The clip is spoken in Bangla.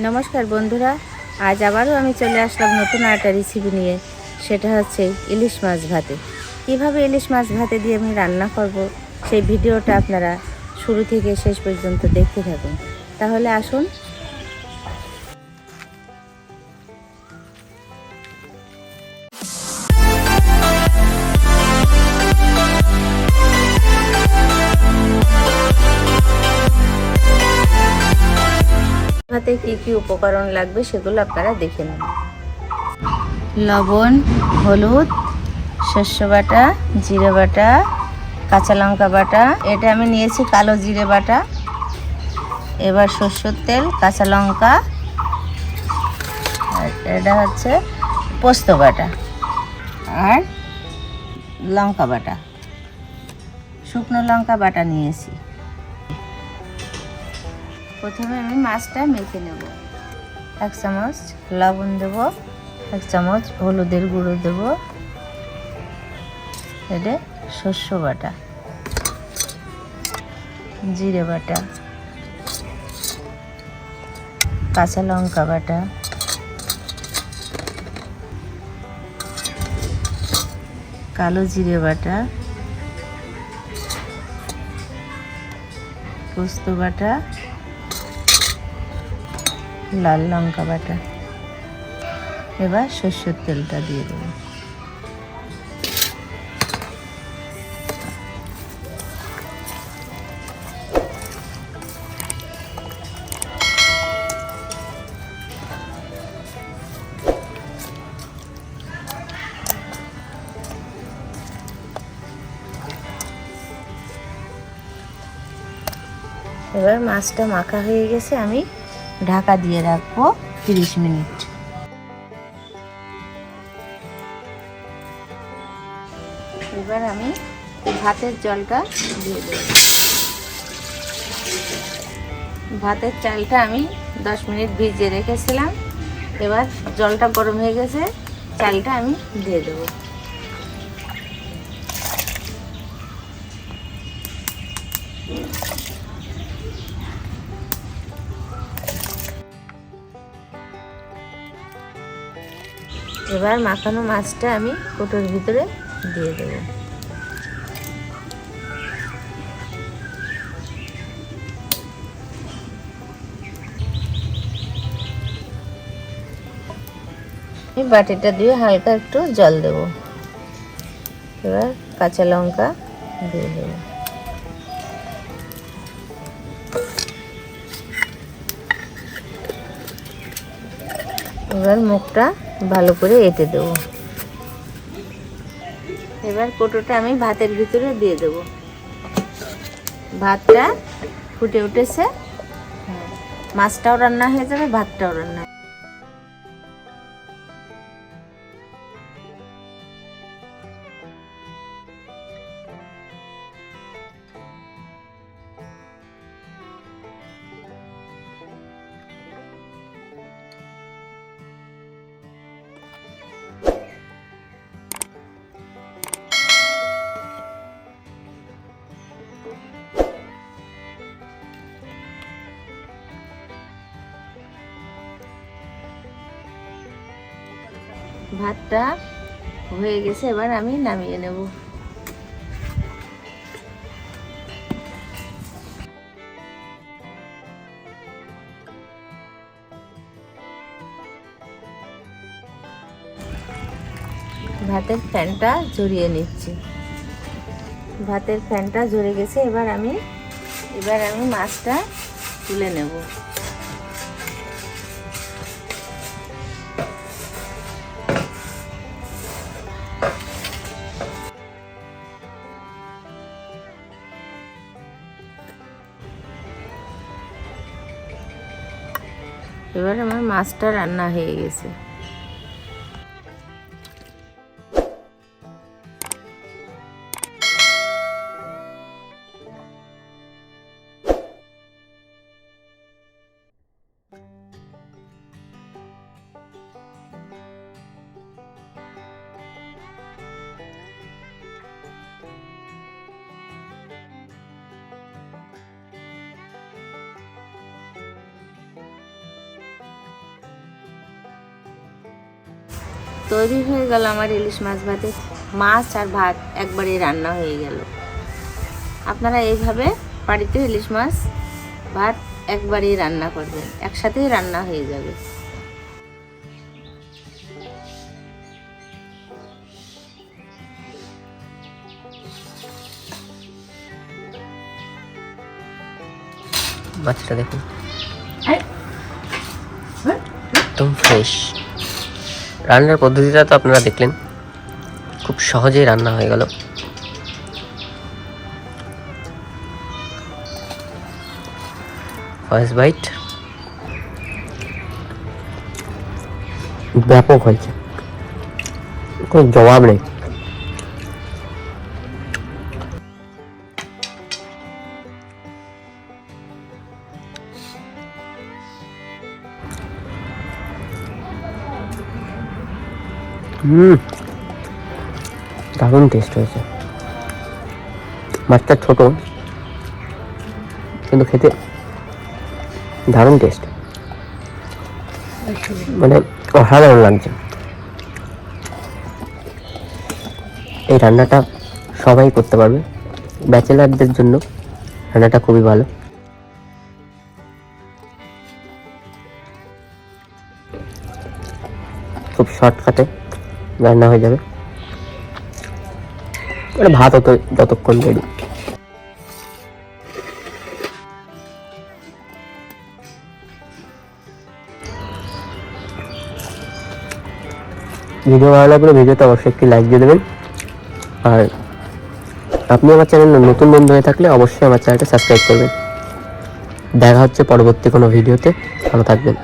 নমস্কার বন্ধুরা, আজ আবারও আমি চলে আসলাম নতুন একটা রেসিপি নিয়ে। সেটা হচ্ছে ইলিশ মাছ ভাতে। কীভাবে ইলিশ মাছ ভাতে দিয়ে আমি রান্না করব সেই ভিডিওটা আপনারা শুরু থেকে শেষ পর্যন্ত দেখতে থাকুন। তাহলে আসুন। ভাতে কী কী উপকরণ লাগবে সেগুলো আপনারা দেখে নেন। লবণ, হলুদ, শস্য বাটা, জিরে বাটা, কাঁচা লঙ্কা বাটা। এটা আমি নিয়েছি কালো জিরে বাটা। এবার সরষের তেল, কাঁচা লঙ্কা, আর এটা হচ্ছে পোস্ত বাটা আর লঙ্কা বাটা, শুকনো লঙ্কা বাটা নিয়েছি। প্রথমে আমি মাছটা মেখে নেব। 1 চামচ লবণ দেব, 1 চামচ হলুদের গুঁড়ো দেব, এটা শস্য বাটা, জিরে বাটা, কাঁচা লঙ্কা বাটা, কালো জিরে বাটা, পোস্ত বাটা, লাল লঙ্কা বাটা। এবার সরষের তেলটা দিয়ে দেবো। এবার মাছটা মাখা হয়ে গেছে, আমি ঢাকা দিয়ে রাখবো 30 মিনিট। এবার আমি ভাতের জলটা দিয়ে দেব। ভাতের চালটা আমি 10 মিনিট ভিজিয়ে রেখেছিলাম। এবার জলটা গরম হয়ে গেছে, চালটা আমি দিয়ে দেব। এবার মাখানো মাছটা আমি কৌটোর ভিতরে দিয়ে দেব। এই বাটিটা দিয়ে হালকা একটু জল দেব। এবার কাঁচা লঙ্কা দিয়ে দেব। এবার মুখটা ভালো করে এঁটে দেব। এবার কৌটোটা আমি ভাতের ভিতরে দিয়ে দেব। ভাতটা ফুটে উঠেছে, মাছটাও রান্না হয়ে যাবে, ভাতটাও রান্না। ভাতটা হয়ে গেছে, এবার আমি নামিয়ে নেব। ভাতের ফ্যানটা ঝরিয়ে নিচ্ছি। ভাতের ফ্যানটা ঝরে গেছে, এবার আমি মাছটা তুলে নেব। এবার আমার মাছটা রান্না হয়ে গেছে। তৈরি হয়ে গেল আমার ইলিশ মাছ ভাতে। মাছ আর ভাত একবারে রান্না হয়ে গেল। আপনারা এইভাবে বাড়িতে ইলিশ মাছ ভাত একবারেই রান্না করবেন, একসাথেই রান্না হয়ে যাবে। মাছটা দেখুন একদম ফ্রেশ। রান্নার পদ্ধতিটা তো আপনারা দেখলেন, খুব সহজেই রান্না হয়ে গেল। ফার্স্ট বাইট ব্যাপক হয়েছে, কোনো জবাব নেই। দারুণ টেস্ট হয়েছে। মাছটা ছোট কিন্তু খেতে দারুণ টেস্ট, মানে অসাধারণ লাগছে। এই রান্নাটা সবাই করতে পারবে, ব্যাচেলারদের জন্য রান্নাটা খুবই ভালো। খুব শর্টকাটে রান্না হয়ে যাবে, মানে ভাত হতো যতক্ষণ রেডি। ভিডিও ভালো লাগলে ভিডিওতে অবশ্যই একটি লাইক দিয়ে দেবেন। আর আপনি আমার চ্যানেলে নতুন বন্ধু হয়ে থাকলে অবশ্যই আমার চ্যানেলটা সাবস্ক্রাইব করবেন। দেখা হচ্ছে পরবর্তী কোনো ভিডিওতে। ভালো থাকবেন।